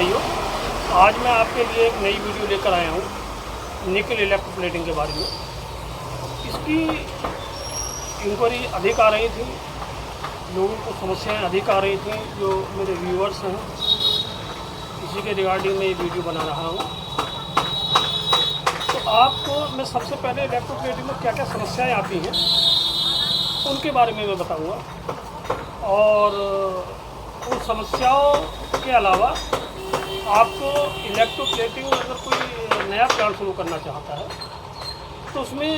भाइयों, आज मैं आपके लिए एक नई वीडियो लेकर आया हूँ निकल इलेक्ट्रोप्लेटिंग के बारे में। इसकी इंक्वायरी अधिक आ रही थी, लोगों को समस्याएं अधिक आ रही थी जो मेरे व्यूअर्स हैं। इसी के रिगार्डिंग मैं ये वीडियो बना रहा हूँ। तो आपको मैं सबसे पहले इलेक्ट्रोप्लेटिंग में क्या क्या समस्याएं आती हैं उनके बारे में मैं बताऊँगा, और उन समस्याओं के अलावा आपको इलेक्ट्रोप्लेटिंग अगर कोई नया प्लांट शुरू करना चाहता है तो उसमें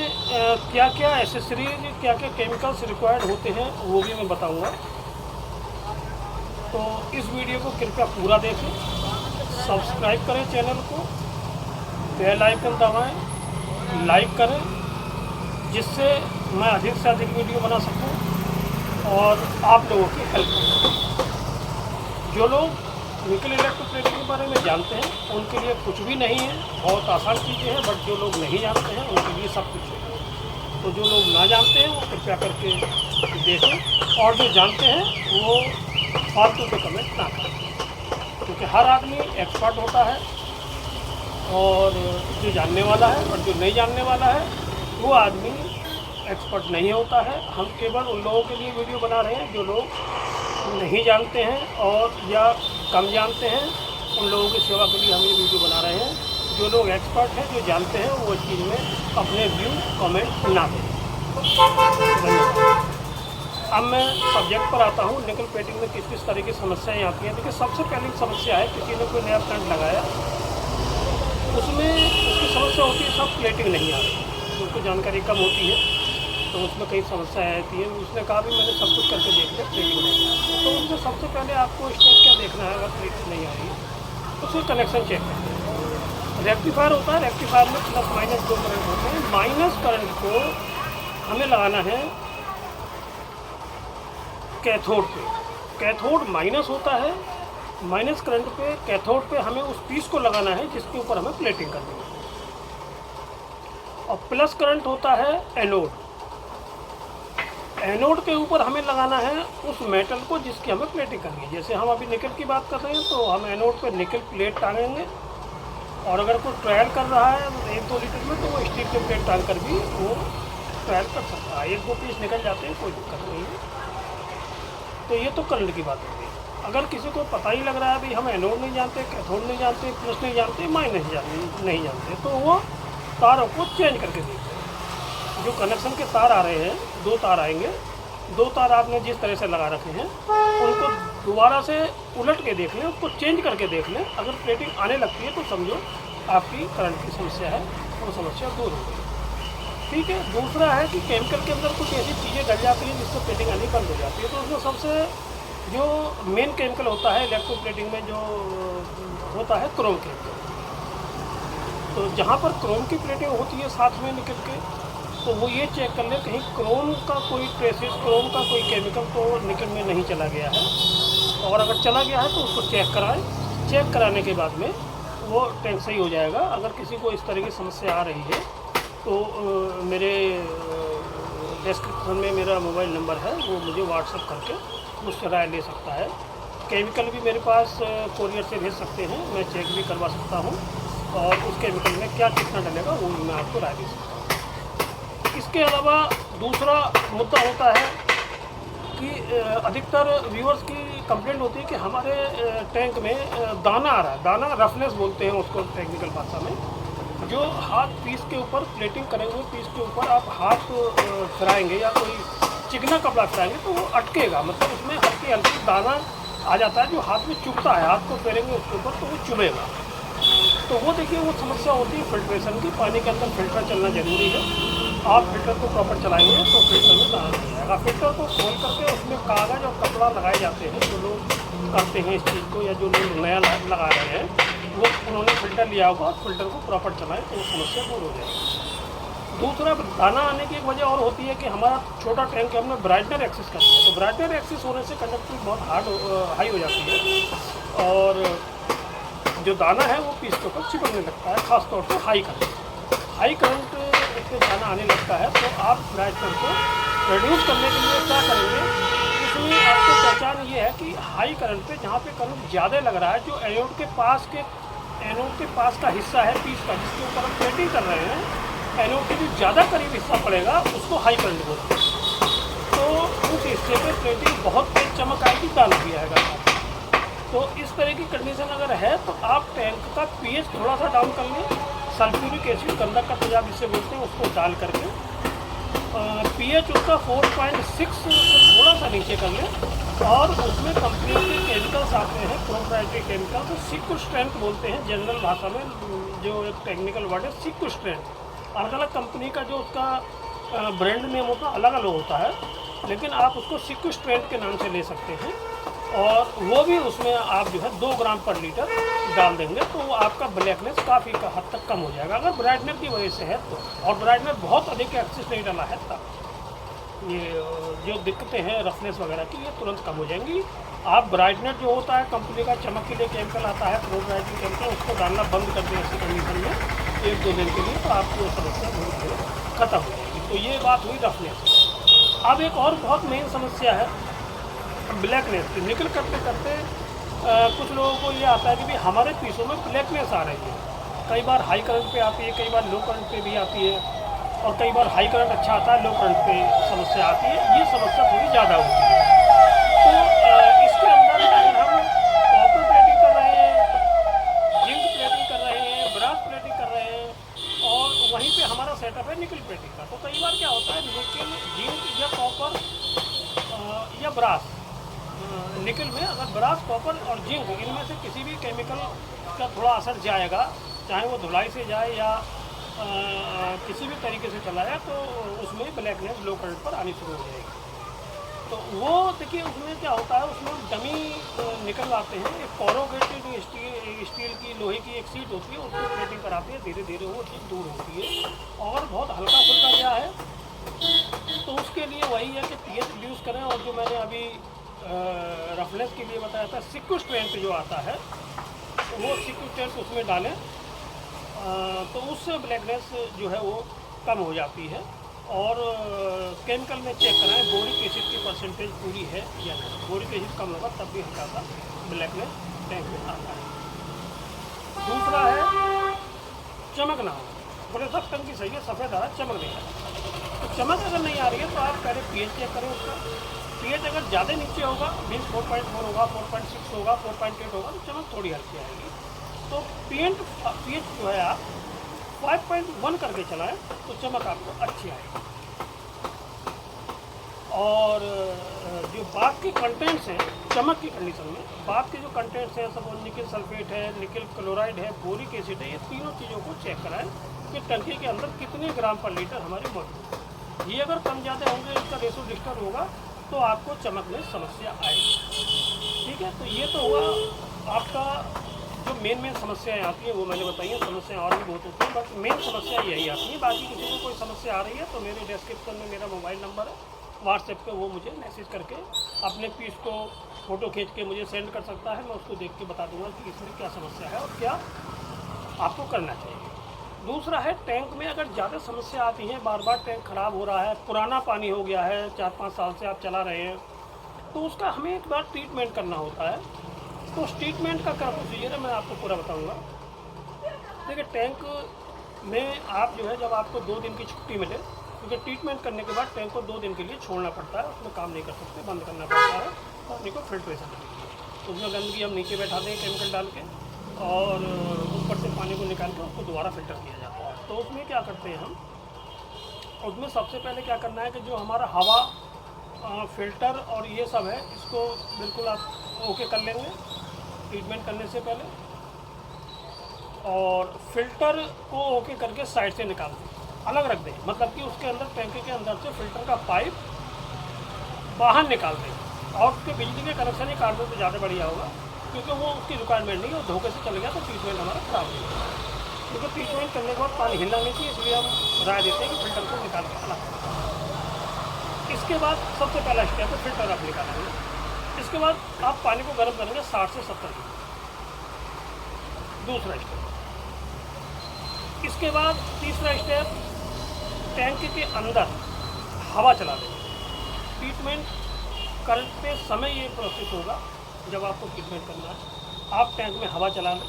क्या क्या एसेसरीज, क्या क्या केमिकल्स रिक्वायर्ड होते हैं वो भी मैं बताऊंगा। तो इस वीडियो को कृपया पूरा देखें, सब्सक्राइब करें चैनल को, बेल आइकन दबाएं, लाइक करें, जिससे मैं अधिक से अधिक वीडियो बना सकूं और आप लोगों की हेल्प करूं। जो लोग निकल इलेक्ट्रोप्लेटिंग के बारे में जानते हैं उनके लिए कुछ भी नहीं है, बहुत आसान चीज़ें हैं, बट जो लोग नहीं जानते हैं उनके लिए सब कुछ है। तो जो लोग ना जानते हैं वो कृपया करके देखें, और जो जानते हैं वो फालतू के कमेंट ना करें, क्योंकि हर आदमी एक्सपर्ट होता है और जो जानने वाला है, और जो नहीं जानने वाला है वो आदमी एक्सपर्ट नहीं होता है। हम केवल उन लोगों के लिए वीडियो बना रहे हैं जो लोग नहीं जानते हैं और या कम जानते हैं, उन लोगों की सेवा के लिए हम ये वीडियो बना रहे हैं। जो लोग एक्सपर्ट हैं, जो जानते हैं, वो इस चीज़ में अपने व्यू कमेंट ना दें। धन्यवाद। अब मैं सब्जेक्ट पर आता हूँ, निकल प्लेटिंग में किस किस तरह की समस्याएं आती हैं। देखिए, सबसे पहली समस्या है किसी ने कोई नया प्लांट लगाया, उसमें उसकी समस्या होती है सब प्लेटिंग नहीं आ रही, उसको जानकारी कम होती है तो उसमें कई समस्याएं आती हैं। उसने कहा भी मैंने सब कुछ करके देख लिया, प्लेटिंग नहीं आ रही। तो उसमें सबसे पहले आपको स्टेप क्या देखना है, अगर प्लेटिंग नहीं आ रही है तो उसका कनेक्शन चेक करना है। रेक्टिफायर होता है, रेक्टिफायर में प्लस माइनस दो करंट होते हैं। माइनस करंट को हमें लगाना है कैथोड पे। कैथोड माइनस होता है, माइनस करंट पे कैथोड पे हमें उस पीस को लगाना है जिसके ऊपर हमें प्लेटिंग करनी है। और प्लस करंट होता है एनोड। एनोड के ऊपर हमें लगाना है उस मेटल को जिसकी हमें प्लेटिंग करनी है। जैसे हम अभी निकल की बात कर रहे हैं तो हम एनोड पे निकल प्लेट टांगेंगे, और अगर कोई ट्रायल कर रहा है 1-2 लीटर में तो वो स्टील के प्लेट टांग कर भी वो ट्रायल कर सकता है। 1-2 पीस निकल जाते हैं, कोई दिक्कत नहीं है। तो ये तो करंट की बात हो गई। अगर किसी को पता ही लग रहा है भाई हम एनोड नहीं जानते, कैथोड नहीं जानते, प्लस नहीं जानते, माइनस नहीं जानते, तो वो तारों को चेंज करके देखते हैं। जो कनेक्शन के तार आ रहे हैं, 2 तार आएंगे, 2 तार आपने जिस तरह से लगा रखे हैं उनको दोबारा से उलट के देख लें, उसको चेंज करके देख लें। अगर प्लेटिंग आने लगती है तो समझो आपकी करंट की समस्या है, वो समस्या दूर हो गई। ठीक है। दूसरा है कि केमिकल के अंदर कुछ ऐसी चीज़ें डल जाती हैं जिससे प्लेटिंग आनी बंद हो जाती है। तो उसमें सबसे जो मेन केमिकल होता है इलेक्ट्रोप्लेटिंग में जो होता है क्रोम केमिकल। तो जहाँ पर क्रोम की प्लेटिंग होती है साथ में निकल के, तो वो ये चेक कर ले कहीं क्रोम का कोई ट्रेसेस, क्रोम का कोई केमिकल तो निकल में नहीं चला गया है, और अगर चला गया है तो उसको चेक कराएं। चेक कराने के बाद में वो टैंक सही हो जाएगा। अगर किसी को इस तरह की समस्या आ रही है तो मेरे डिस्क्रिप्शन में मेरा मोबाइल नंबर है, वो मुझे व्हाट्सएप करके मुझसे राय ले सकता है। केमिकल भी मेरे पास कोरियर से भेज सकते हैं, मैं चेक भी करवा सकता हूँ, और उस केमिकल में क्या कितना डलेगा वो मैं आपको राय दे सकता हूँ। इसके अलावा दूसरा मुद्दा होता है कि अधिकतर व्यूअर्स की कंप्लेंट होती है कि हमारे टैंक में दाना आ रहा है। दाना रफनेस बोलते हैं उसको टेक्निकल भाषा में। जो हाथ पीस के ऊपर प्लेटिंग करेंगे, पीस के ऊपर आप हाथ फिराएंगे या कोई चिकना कपड़ा फिराएंगे तो वो अटकेगा, मतलब उसमें हल्की हल्की दाना आ जाता है जो हाथ में चुभता है। हाथ को फेरेंगे उसके ऊपर तो वो चुभेगा। तो वो देखिए वो समस्या होती है फिल्ट्रेशन की। पानी के अंदर फिल्टर चलना ज़रूरी है। आप फिल्टर को प्रॉपर चलाएंगे तो फिल्टर में दाना नहीं आएगा। फिल्टर को खोल करके उसमें कागज़ और कपड़ा लगाए जाते हैं। जो लोग करते हैं इस चीज़ को, या जो लोग नया लगा रहे हैं, वो उन्होंने फ़िल्टर लिया होगा, फिल्टर को प्रॉपर चलाएं तो वो समस्या दूर हो जाएगी। दूसरा, दाना आने की एक वजह और होती है कि हमारा छोटा टैंक है, हमने ब्राइटनर एक्सेस कर दिया। तो ब्राइटनर एक्सेस होने से कंडक्टिविटी बहुत हाई हो जाती है, और जो दाना है वो पीस के ऊपर चिपकने लगता है, खासतौर पर हाई करंट इसमें दाना आने लगता है। तो आप ब्राइटनर को रिड्यूस करने के लिए क्या करेंगे, इसमें आपको पहचान ये है कि हाई करंट पे जहाँ पे करंट ज़्यादा लग रहा है, जो एनोड के पास का हिस्सा है पीस का, जिसके ऊपर हम प्लेटिंग कर रहे हैं, एनोड के जो ज़्यादा करीब हिस्सा पड़ेगा उसको हाई करंट बोलते हैं। तो उस हिस्से पे प्लेटिंग बहुत तेज चमक आएगी, दाल किया है। तो इस तरह की कंडीशन अगर है तो आप टैंक का पीएच थोड़ा सा डाउन कर लें, सल्फ्यूरिक एसिड, गंधक का तेजाब जिसे बोलते हैं, उसको डाल करके पीएच उसका 4.6 से थोड़ा सा नीचे कर लें, और उसमें कंपनी के केमिकल्स आते हैं, प्रोप्राइटरी केमिकल, तो सिक्विस्ट्रेंट बोलते हैं जनरल भाषा में, जो एक टेक्निकल वर्ड है सिक्विस्ट्रेंट। अलग अलग कंपनी का जो उसका ब्रांड नेम होता है अलग अलग होता है, लेकिन आप उसको सिक्विस्ट्रेंट के नाम से ले सकते हैं। और वो भी उसमें आप जो है 2 ग्राम पर लीटर डाल देंगे तो वो आपका ब्लैकनेस काफ़ी हद तक कम हो जाएगा, अगर ब्राइटनर की वजह से है तो। और ब्राइटनर बहुत अधिक एक्सेस नहीं डाला है तब ये जो दिक्कतें हैं रफनेस वगैरह की, ये तुरंत कम हो जाएंगी। आप ब्राइटनर जो होता है कंपनी का चमक के लिए केमिकल आता है, प्रो ब्राइटनिंग केमिकल, उसको डालना बंद कर दें ऐसी कंडीशन में 1-2 दिन के लिए, तो आपकी वो समस्या बहुत खत्म हो जाएगी। तो ये बात हुई रफनेस। अब एक और बहुत मेन समस्या है ब्लैकनेस की। निकल करते करते कुछ लोगों को ये आता है कि भाई हमारे पीसों में ब्लैकनेस आ रही है। कई बार हाई करंट पे आती है, कई बार लो करंट पे भी आती है, और कई बार हाई करंट अच्छा आता है, लो करंट पे समस्या आती है। ये समस्या थोड़ी ज़्यादा होती है। तो इसके अंदर अगर हम कॉपर प्लेटिंग कर रहे हैं, जिंक प्लेटिंग कर रहे हैं, ब्रास प्लेटिंग कर रहे हैं, और वहीं पे हमारा सेटअप है निकल प्लेटिंग का, तो कई बार क्या होता है निकल, जिंक या कॉपर या ब्रास, निकल में अगर ब्रास, कॉपर और जिंक इनमें से किसी भी केमिकल का थोड़ा असर जाएगा, चाहे वो धुलाई से जाए या किसी भी तरीके से चला जाए, तो उसमें ब्लैकनेस लो करंट पर आनी शुरू हो जाएगी। तो वो देखिए उसमें क्या होता है, उसमें डमी निकल आते हैं, एक कोरोगेटेड स्टील की लोहे की एक सीट होती है, उसको प्लेटिंग कराते हैं, धीरे धीरे वो चीज़ दूर होती है। और बहुत हल्का फुल्का क्या है, तो उसके लिए वही है कि पीएच रिड्यूस करें, और जो मैंने अभी रफनेस के लिए बताया था सिक्विस्ट्रेंट जो आता है, वो सिक्विस्ट्रेंट उसमें डालें, तो उससे ब्लैकनेस जो है वो कम हो जाती है। और केमिकल में चेक कराएं बोरिक एसिड की परसेंटेज पूरी है या नहीं। बोरिक एसिड कम होगा तब भी हल्का सा ब्लैकनेस टैंक में आता है। दूसरा है चमक ना हो, बोले सब टंकी सही है, सफ़ेद आ रहा है, चमक नहीं आ रहा। तो चमक अगर नहीं आ रही है तो आप पहले पीएच चेक करें उसका। पीएच अगर ज़्यादा नीचे होगा, मीन्स 4.4 होगा, 4.6 होगा, 4.8 होगा, तो चमक थोड़ी हल्की आएगी। तो पीएच जो है आप 5.1 करके चलाएं तो चमक आपको अच्छी आएगी। और जो बात के कंटेंट्स हैं चमक की कंडीशन में, बात के जो कंटेंट्स हैं सब निकल सल्फेट है, निकल क्लोराइड है, बोरिक एसिड है, ये तीनों चीज़ों को चेक कराएं कि टंकी के अंदर कितने ग्राम पर लीटर हमारे मौजूद है। ये अगर कम ज़्यादा होंगे, इसका रेशो डिस्टर्ब होगा, तो आपको चमक में समस्या आएगी। ठीक है, तो ये तो हुआ आपका जो मेन समस्याएं आती हैं वो मैंने बताई हैं। समस्याएं और भी बहुत होती हैं, बट मेन समस्या यही आती है। बाकी किसी को कोई समस्या आ रही है तो मेरे डिस्क्रिप्शन में मेरा मोबाइल नंबर है, व्हाट्सएप पे वो मुझे मैसेज करके अपने पीस को फ़ोटो खींच के मुझे सेंड कर सकता है। मैं उसको देख के बता दूंगा कि इसमें क्या समस्या है और क्या आपको करना चाहिए। दूसरा है टैंक में अगर ज़्यादा समस्या आती है, बार बार टैंक ख़राब हो रहा है, पुराना पानी हो गया है, 4-5 साल से आप चला रहे हैं, तो उसका हमें एक बार ट्रीटमेंट करना होता है। तो उस ट्रीटमेंट का क्या प्रोसीजर है मैं आपको पूरा बताऊंगा। देखिए टैंक में आप जो है जब आपको 2 दिन की छुट्टी मिले, क्योंकि ट्रीटमेंट करने के बाद टैंक को 2 दिन के लिए छोड़ना पड़ता है, उसमें काम नहीं कर सकते, बंद करना पड़ता है पानी को फिल्ट्रेशन के लिए। उसमें गंदगी हम नीचे बैठा दें केमिकल डाल के, और ऊपर से पानी को निकाल के उसको दोबारा फिल्टर किया जाता है। तो उसमें क्या करते हैं हम, उसमें सबसे पहले क्या करना है कि जो हमारा हवा फिल्टर और ये सब है, इसको बिल्कुल आप ओके कर लेंगे ट्रीटमेंट करने से पहले। और फिल्टर को ओके करके साइड से निकाल दें, अलग रख दें, मतलब कि उसके अंदर टैंकी के अंदर से फिल्टर का पाइप बाहर निकाल दें, और उसके बिजली के कनेक्शन ही काट दें तो ज़्यादा बढ़िया होगा, क्योंकि वो उसकी रिक्वायरमेंट नहीं है। वो धोखे से चल गया तो ट्रीटमेंट हमारा खराब हो जाएगा, क्योंकि ट्रीटमेंट करने के बाद पानी हिलना नहीं चाहिए, इसलिए हम राय देते हैं कि फिल्टर को निकाल के अलग। इसके बाद सबसे पहला स्टेप है फिल्टर आप निकालेंगे। इसके बाद आप पानी को गर्म करेंगे 60 से 70 डिग्री, दूसरा स्टेप। इसके बाद तीसरा स्टेप, टैंक के अंदर हवा चला देंगे। ट्रीटमेंट करते समय ये प्रोसेस होगा। जब आपको ट्रीटमेंट करना है, आप टैंक में हवा चला लें।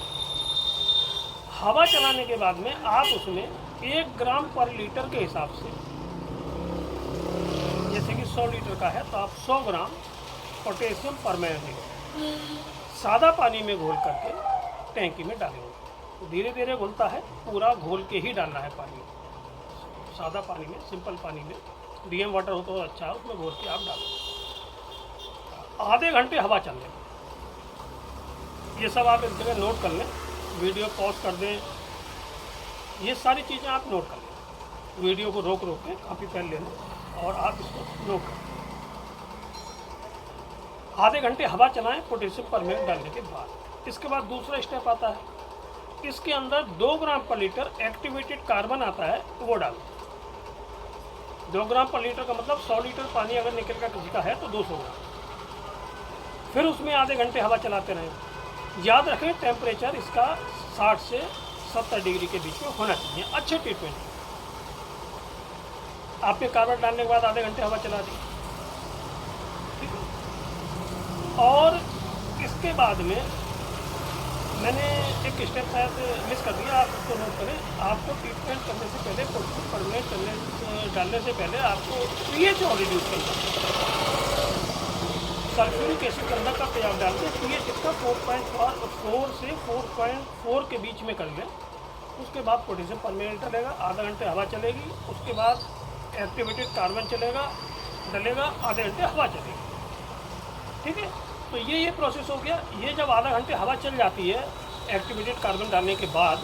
हवा चलाने के बाद में आप उसमें 1 ग्राम पर लीटर के हिसाब से, जैसे कि 100 लीटर का है तो आप 100 ग्राम पोटेशियम परमैंगनेट सादा पानी में घोल करके टैंकी में डालेंगे। धीरे धीरे घुलता है, पूरा घोल के ही डालना है पानी। सादा पानी में, सिंपल पानी में, डीएम वाटर हो तो अच्छा है, उसमें घोल के आप डालें। आधे घंटे हवा चलने, ये सब आप एक जगह नोट कर लें, वीडियो पॉज कर दें, ये सारी चीज़ें आप नोट कर लें। वीडियो को रोक के कापी पेन ले लें और आप इसको नोट करें। आधे घंटे हवा चलाएं पोटेशियम परमैंगनेट डालने के बाद। इसके बाद दूसरा स्टेप आता है, इसके अंदर 2 ग्राम पर लीटर एक्टिवेटेड कार्बन आता है, वो डालें। 2 ग्राम पर लीटर का मतलब 100 लीटर पानी अगर निकल का किसी का है तो 200 ग्राम। फिर उसमें आधे घंटे हवा चलाते रहें। याद रखें टेम्परेचर इसका 60 से 70 डिग्री के बीच में होना चाहिए। अच्छे ट्रीटमेंट आपके कार्बन डालने के बाद आधे घंटे हवा चला दी, ठीक है। और इसके बाद में मैंने एक स्टेप शायद मिस कर दिया, आप उसको नोट करें। आपको ट्रीटमेंट करने से पहले, पोटेशियम परमैंगनेट डालने से पहले आपको पीएच और रिड्यूस करना है। सल्फ्यूरिक एसिड के अंदर का तेजाब डाल के पीएच इसका 4.4 से 4.4 के बीच में कर लें। उसके बाद पोटेशियम परमैंगनेट डलेगा, आधा घंटे हवा चलेगी। उसके बाद एक्टिवेटेड कार्बन डलेगा, आधे घंटे हवा चलेगी, ठीक है। तो ये प्रोसेस हो गया। ये जब आधा घंटे हवा चल जाती है एक्टिवेटेड कार्बन डालने के बाद,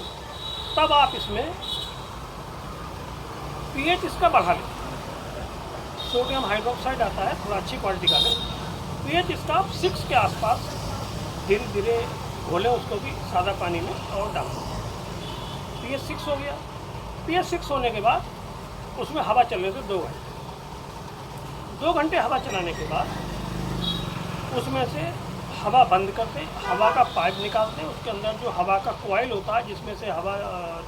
तब आप इसमें पीएच इसका बढ़ा लें। सोडियम हाइड्रोक्साइड आता है, थोड़ा अच्छी क्वालिटी का लें। पीएच इसका 6 के आसपास धीरे धीरे घोलें उसको भी सादा पानी में और डाल दें। पीएच 6 हो गया। पीएच 6 होने के बाद उसमें हवा चलने से 2 घंटे हवा चलाने के बाद उसमें से हवा बंद कर दें, हवा का पाइप निकाल दें। उसके अंदर जो हवा का कॉइल होता है जिसमें से हवा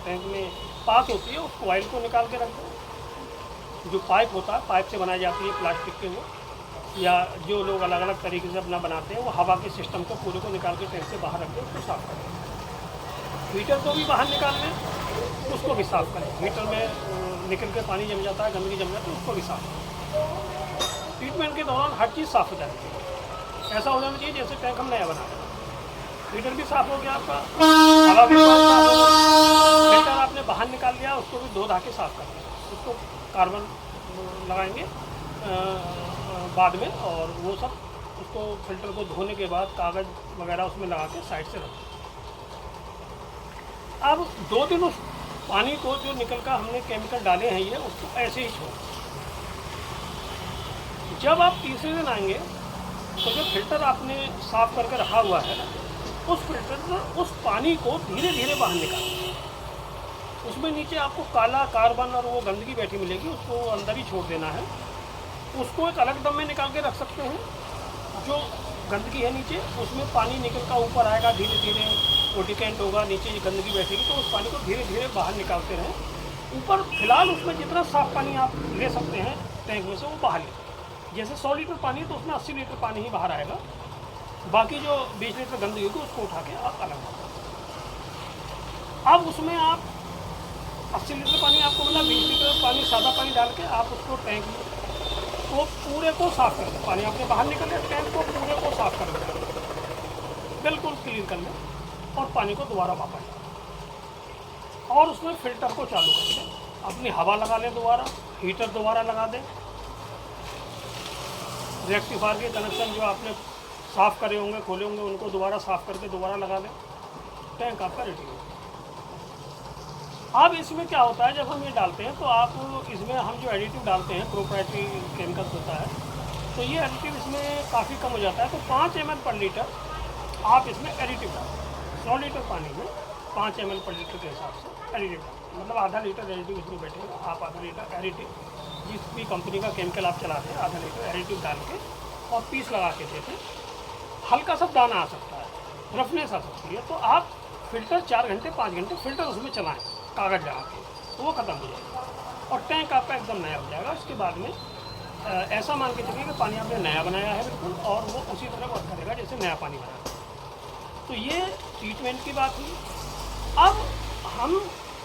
टैंक में पास होती है, उस कॉइल को निकाल के रख दें। जो पाइप होता है, पाइप से बनाई जाती है प्लास्टिक के, वो या जो लोग अलग अलग तरीके से अपना बनाते हैं, वो हवा के सिस्टम को पूरे को निकाल के टैंक से बाहर रख दें, उसको साफ करें। हीटर को भी बाहर निकाल लें, उसको भी साफ करें। हीटर में निकल के पानी जम जाता है, गंदगी जम जाती है, उसको भी साफ करें। ट्रीटमेंट के दौरान हर चीज़ साफ हो जानी चाहिए। ऐसा हो जाना चाहिए जैसे टैंक हम नया बना रहे हैं। हीटर भी साफ हो गया आपका, हवा भी साफ हो गया। फिल्टर आपने बाहर निकाल लिया, उसको भी धो धा के साफ कर दिया। उसको कार्बन लगाएंगे बाद में, और वो सब उसको फिल्टर को धोने के बाद कागज़ वगैरह उसमें लगा के साइड से रख दें। अब 2 दिन उस पानी को जो निकल कर हमने केमिकल डाले हैं ये, उसको ऐसे ही छोड़। जब आप तीसरे दिन आएंगे तो जो फिल्टर आपने साफ करके रखा हुआ है, उस फिल्टर से उस पानी को धीरे धीरे बाहर निकालें। उसमें नीचे आपको काला कार्बन और वो गंदगी बैठी मिलेगी, उसको अंदर ही छोड़ देना है। उसको एक अलग डब्बे में निकाल के रख सकते हैं। जो गंदगी है नीचे, उसमें पानी निकल कर ऊपर आएगा, धीरे धीरे वो डिकेंट होगा, नीचे गंदगी बैठेगी, तो उस पानी को धीरे धीरे बाहर निकालते रहें। ऊपर फिलहाल उसमें जितना साफ पानी आप ले सकते हैं टैंक में से, वो बाहर लें। जैसे 100 लीटर पानी है तो उसमें 80 लीटर पानी ही बाहर आएगा। बाकी जो 20 लीटर गंदगी होगी उसको उठा के आप अलग कर। अब उसमें आप 80 लीटर पानी आपको मिला, 20 लीटर पानी सादा पानी डाल के आप उसको टैंक को पूरे को साफ कर लें। पानी आपने बाहर निकल गया, टैंक को पूरे को साफ कर लें, बिल्कुल क्लीन कर लें, और पानी को दोबारा वापस डालें और उसमें फिल्टर को चालू कर दें। अपनी हवा लगा लें, दोबारा हीटर दोबारा लगा दें। रेक्टिफायर के कनेक्शन जो आपने साफ़ करे होंगे, खोले होंगे, उनको दोबारा साफ़ करके दोबारा लगा दें। टैंक आपका रेडी हो। अब इसमें क्या होता है, जब हम ये डालते हैं तो आप इसमें हम जो एडिटिव डालते हैं, प्रोप्राइटरी केमिकल्स होता है, तो ये एडिटिव इसमें काफ़ी कम हो जाता है। तो 5 ml पर लीटर आप इसमें एडिटिव डालें। 100 लीटर पानी में 5 ml पर लीटर के हिसाब से एडिटिव डालें, मतलब आधा लीटर एडिटिव इसमें बैठेगा। आप आधा लीटर एडिटिव, जिस भी कंपनी का केमिकल आप चलाते हैं, आधा लीटर एडिटिव डाल के और पीस लगा के देते। हल्का सा दाना आ सकता है, रफनेस आ सकती है, तो आप फिल्टर 4 घंटे 5 घंटे फिल्टर उसमें चलाएं कागज़ लगा के, तो वो ख़त्म हो जाएगा और टैंक आपका एकदम नया हो जाएगा। उसके बाद में ऐसा मान के चलिए कि पानी आपने नया बनाया है बिल्कुल, और वो उसी तरह वर्क करेगा जैसे नया पानी बनाया। तो ये ट्रीटमेंट की बात हुई। अब हम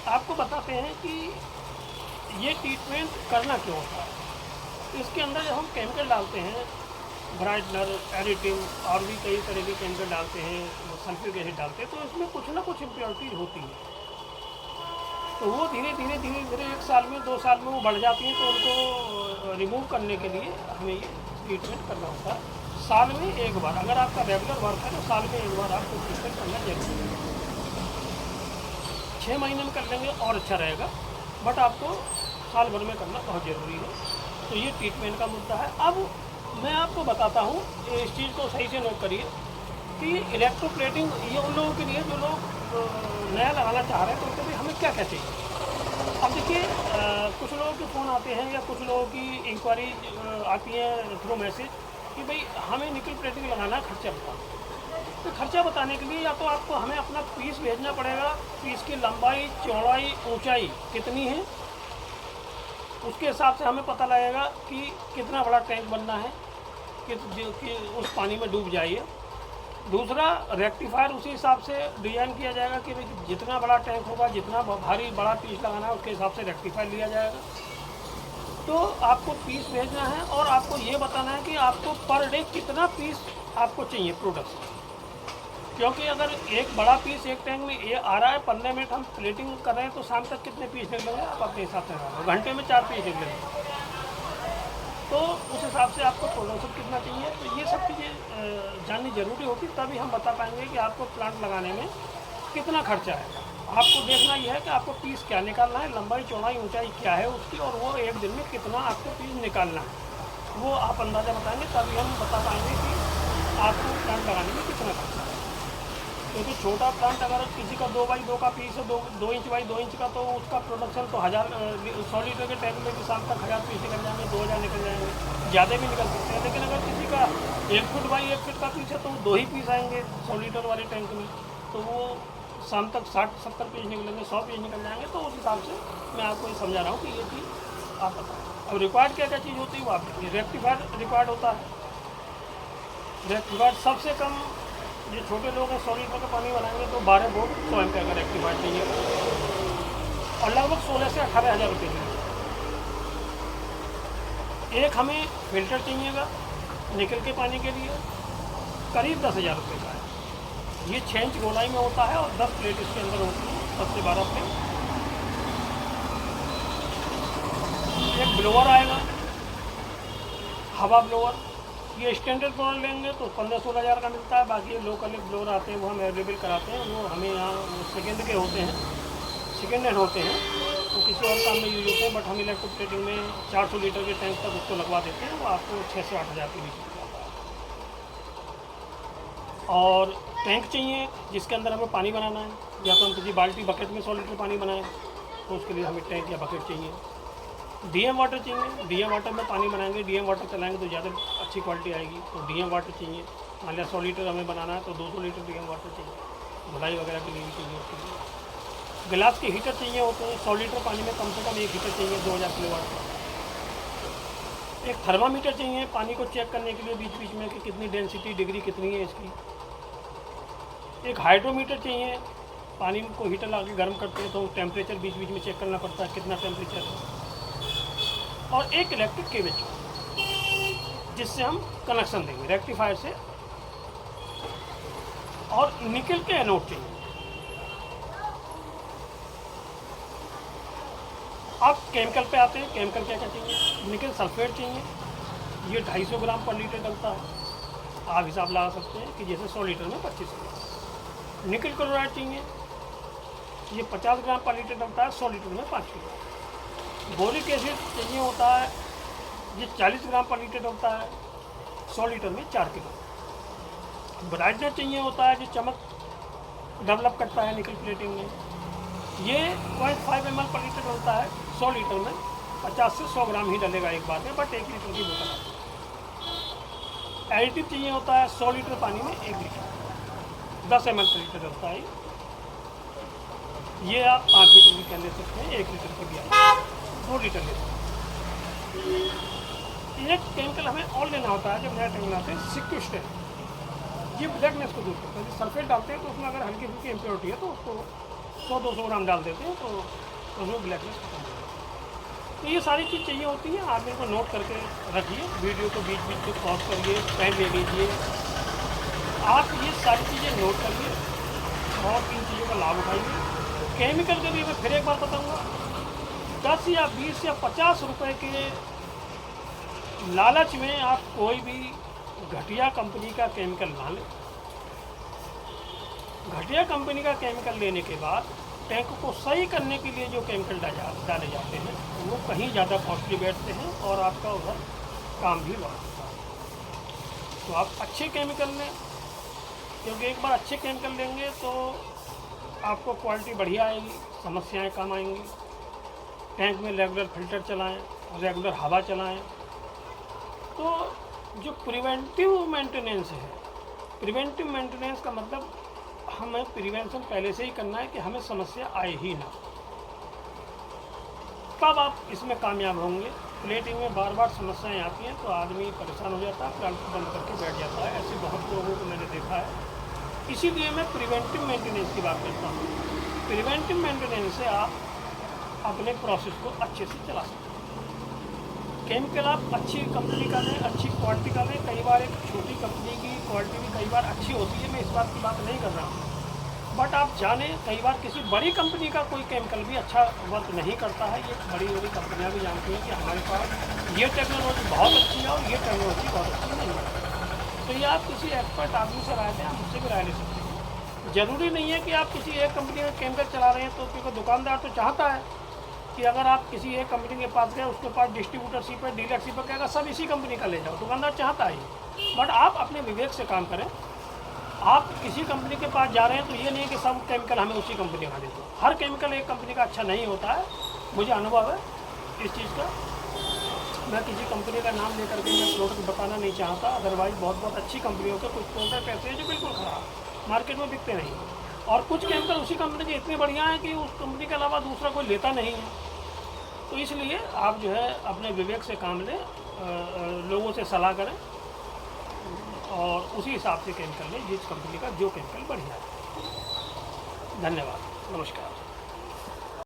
आपको बताते हैं कि ये ट्रीटमेंट करना क्यों होता है। इसके अंदर जब हम केमिकल डालते हैं, ब्राइटनर, एडिटिव और भी कई तरह के केमिकल डालते हैं, सल्फ्यूरिक एसिड डालते हैं, तो इसमें कुछ ना कुछ इम्प्योरिटीज होती है। तो वो धीरे धीरे 1 साल में 2 साल में वो बढ़ जाती हैं। तो उनको रिमूव करने के लिए हमें ये ट्रीटमेंट करना होता है साल में 1 बार। अगर आपका रेगुलर वर्क है तो साल में 1 बार आपको ट्रीटमेंट करना जरूरी है। 6 महीने में कर लेंगे और अच्छा रहेगा, बट आपको साल भर में करना बहुत ज़रूरी है। तो ये ट्रीटमेंट का मुद्दा है। अब मैं आपको बताता हूँ, इस चीज़ को सही से नोट करिए कि इलेक्ट्रोप्लेटिंग ये उन लोगों के लिए जो लोग नया लगाना चाह रहे हैं, तो उनके लिए हमें क्या क्या चाहिए। अब देखिए, कुछ लोगों के फ़ोन आते हैं या कुछ लोगों की इंक्वायरी आती है थ्रू मैसेज कि भाई हमें निकल प्लेटिंग लगाना है, खर्चा बताओ। तो खर्चा बताने के लिए या तो आपको हमें अपना पीस भेजना पड़ेगा, पीस की लंबाई, चौड़ाई, ऊंचाई कितनी है, उसके हिसाब से हमें पता लगेगा कि कितना बड़ा टैंक बनना है कि उस पानी में डूब जाइए। दूसरा, रेक्टिफायर उसी हिसाब से डिज़ाइन किया जाएगा कि भाई जितना बड़ा टैंक होगा, जितना भारी बड़ा पीस लगाना है, उसके हिसाब से रेक्टिफायर लिया जाएगा। तो आपको पीस भेजना है और आपको ये बताना है कि आपको पर डे कितना पीस आपको चाहिए प्रोडक्ट। क्योंकि अगर एक बड़ा पीस एक टैंक में ये आ रहा है, 15 मिनट हम प्लेटिंग कर रहे हैं, तो शाम तक कितने पीस निकलेंगे आप अपने हिसाब से लगाओ। घंटे में 4 पीस निकलेंगे, तो उस हिसाब से आपको प्रोडक्शन कितना चाहिए। तो ये सब चीज़ें जाननी ज़रूरी होती, तभी हम बता पाएंगे कि आपको प्लांट लगाने में कितना खर्चा है। आपको देखना यह है कि आपको पीस क्या निकालना है, लंबाई, चौड़ाई, ऊंचाई क्या है उसकी, और वो एक दिन में कितना आपको पीस निकालना है, वो आप अंदाज़ा बताएंगे, तभी हम बता पाएंगे कि आपको प्लांट लगाने में कितना खर्चा है। क्योंकि छोटा प्लांट अगर किसी का 2 बाई 2 का पीस है, 2 इंच बाई 2 इंच का, तो उसका प्रोडक्शन तो 100 लीटर के टैंक में भी शाम तक 1000 पीस निकल जाएंगे, 2000 निकल जाएंगे, ज़्यादा भी निकल सकते हैं। लेकिन अगर किसी का 1 फुट बाई 1 फुट का पीस है, तो 2 ही पीस आएंगे 100 लीटर वाले टैंक में, तो वो शाम तक 60-70 पीस निकलेंगे, 100 पीस निकल जाएंगे। तो उस हिसाब से मैं आपको ये समझा रहा हूँ कि ये चीज़ आप बताएँ। अब रिक्वायर्ड क्या क्या चीज़ होती है वो आप देखिए। रेक्टिफायर रिक्वायर्ड होता है। रेक्टिफायर सबसे कम, जो छोटे लोग हैं 100 लीटर का पानी बनाएंगे तो 12 बोर्ड 100 एम का रेक्टिफायर चाहिए, और लगभग 16 से 18,000 रुपये की। एक हमें फिल्टर चाहिएगा निकल के पानी के लिए, करीब 10,000 रुपये का है। ये 6 इंच गोलाई में होता है और 10 प्लेट इसके अंदर होती है, 10 से 12 प्लेट। एक ब्लोअर आएगा, हवा ब्लोअर। ये स्टैंडर्ड ब्लोअर लेंगे तो 15-16 हज़ार का मिलता है। बाकी लोकल ब्लोअर आते हैं वो हम अवेलेबल कराते हैं, वो हमें यहाँ सेकेंड के होते हैं, सेकेंड हैंड होते हैं, तो किसी और काम में यूज होते हैं। बट हम इलेक्ट्रोप्लेटिंग में 400 लीटर के टैंक तक उसको लगवा देते हैं, वो आपको 6 से 8 हज़ार के बीच में जाता है। और टैंक चाहिए जिसके अंदर हमें पानी बनाना है, या तो हम किसी बाल्टी बकेट में 100 लीटर पानी बनाएं, तो उसके लिए हमें टैंक या बकेट चाहिए। डीएम वाटर चाहिए, डीएम वाटर में पानी बनाएंगे, डीएम वाटर चलाएंगे तो ज़्यादा अच्छी क्वालिटी आएगी। तो डीएम वाटर चाहिए। मान लिया 100 लीटर हमें बनाना है तो 200 लीटर डीएम वाटर चाहिए, धुलाई वगैरह के लिए भी चाहिए। उसके लिए गिलास के हीटर चाहिए होते हैं। 100 लीटर पानी में कम से कम एक हीटर चाहिए 2000 किलोवाट का। एक थर्मामीटर चाहिए पानी को चेक करने के लिए बीच बीच में कि कितनी डेंसिटी, डिग्री कितनी है इसकी। एक हाइड्रोमीटर चाहिए, पानी को हीटर लगा के गर्म करते हैं तो टेम्परेचर बीच बीच में चेक करना पड़ता है कितना टेम्परेचर है। और एक इलेक्ट्रिक केबल जिससे हम कनेक्शन देंगे रेक्टिफायर से। और निकल के एनोड चाहिए। अब केमिकल पे आते हैं। केमिकल क्या क्या चाहिए? निकल सल्फेट चाहिए, ये 250 ग्राम पर लीटर डलता है। आप हिसाब लगा सकते हैं कि जैसे 100 लीटर में 25 ग्राम। निकल क्लोराइड चाहिए, ये 50 ग्राम पर लीटर डलता है, 100 लीटर में 5 किलो। बोरिक एसिड चाहिए होता है, ये 40 ग्राम पर लीटर डलता है, 100 लीटर में 4 किलो। ब्राइटनर चाहिए होता है, जो चमक डेवलप करता है निकल प्लेटिंग में, ये 0.5 ml पर लीटर डलता है, 100 लीटर में 50 से 100 ग्राम ही डलेगा एक बार में, बट 1 लीटर की बोतल आती है। एडिटिव चाहिए होता है 100 लीटर पानी में 1 लीटर, 10 ml पर लीटर डलता है। ये आप 5 लीटर भी क्या ले सकते हैं, 1 लीटर की भी आप 2 लीटर ले सकते हैं। एक केमिकल हमें और लेना होता है जब नया टैंक लाते हैं, सिक्विस्टेन। ये ब्लैकनेस को दूर करता है। सल्फेट डालते हैं तो उसमें अगर हल्की फुल्की इम्प्योरिटी है तो उसको 100-200 ग्राम डाल देते हैं तो उसमें ब्लैकनेस खत्म हो जाती है। तो ये सारी चीज़ चाहिए होती है, आप इनको नोट करके रखिए, वीडियो को बीच बीच में पॉज करिए, पेन ले लीजिए, आप ये सारी चीज़ें नोट करिए और इन चीज़ों का लाभ उठाइए। केमिकल के लिए मैं फिर एक बार बताऊँगा, 10 या 20 या 50 रुपए के लालच में आप कोई भी घटिया कंपनी का केमिकल ना लें। घटिया कंपनी का केमिकल लेने के बाद टैंक को सही करने के लिए जो केमिकल डाले जाते हैं वो कहीं ज़्यादा कॉस्टली बैठते हैं और आपका उधर काम भी लॉस होता है। तो आप अच्छे केमिकल लें, क्योंकि एक बार अच्छे केमिकल लेंगे तो आपको क्वालिटी बढ़िया आएगी, समस्याएं कम आएंगी। टैंक में रेगुलर फिल्टर चलाएं, रेगुलर हवा चलाएं। तो जो प्रिवेंटिव मेंटेनेंस है, प्रिवेंटिव मेंटेनेंस का मतलब हमें प्रिवेंशन पहले से ही करना है कि हमें समस्या आए ही ना। तब आप इसमें कामयाब होंगे। प्लेटिंग में बार बार समस्याएं आती हैं तो आदमी परेशान हो जाता है, प्लांट को बंद करके बैठ जाता है। ऐसे बहुत लोगों को मैंने देखा है। इसीलिए मैं प्रिवेंटिव मेंटेनेंस की बात करता हूँ। प्रिवेंटिव मेंटेनेंस से आप अपने प्रोसेस को अच्छे से चला सकते हैं। केमिकल आप अच्छी कंपनी का लें, अच्छी क्वालिटी का लें। कई बार एक छोटी कंपनी की क्वालिटी भी कई बार अच्छी होती है, मैं इस बात की बात नहीं कर रहा हूँ, बट आप जानें कई बार किसी बड़ी कंपनी का कोई केमिकल भी अच्छा वर्क नहीं करता है। ये बड़ी बड़ी कंपनियां भी जानती हैं कि हमारे पास ये टेक्नोलॉजी बहुत अच्छी है और ये टेक्नोलॉजी बहुत अच्छी नहीं है। तो ये आप किसी एक्सपर्ट आदमी से राय दें, आप मुझसे भी राय ले सकते हैं। ज़रूरी नहीं है कि आप किसी एक कंपनी का केमिकल चला रहे हैं तो, क्योंकि दुकानदार तो चाहता है कि अगर आप किसी एक कंपनी के पास गए, उसके पास डिस्ट्रीब्यूटरशिप है, डीलरशिप है, कहेगा सब इसी कंपनी का ले जाओ। दुकानदार चाहता है, बट आप अपने विवेक से काम करें। आप किसी कंपनी के पास जा रहे हैं तो ये नहीं है कि सब केमिकल हमें उसी कंपनी का दे दो। हर केमिकल एक कंपनी का अच्छा नहीं होता है, मुझे अनुभव है इस चीज़ का। मैं किसी कंपनी का नाम लेकर के मैं प्रोडक्ट बताना नहीं चाहता, अदरवाइज़ बहुत बहुत अच्छी कंपनियों के कुछ प्रोडक्ट ऐसे हैं जो बिल्कुल ख़राब मार्केट में बिकते नहीं, और कुछ केमिकल उसी कंपनी के इतने बढ़िया हैं कि उस कंपनी के अलावा दूसरा कोई लेता नहीं है। तो इसलिए आप जो है अपने विवेक से काम लें, लोगों से सलाह करें और उसी हिसाब से केमिकल लें जिस कंपनी का जो केमिकल बढ़िया है। धन्यवाद, नमस्कार।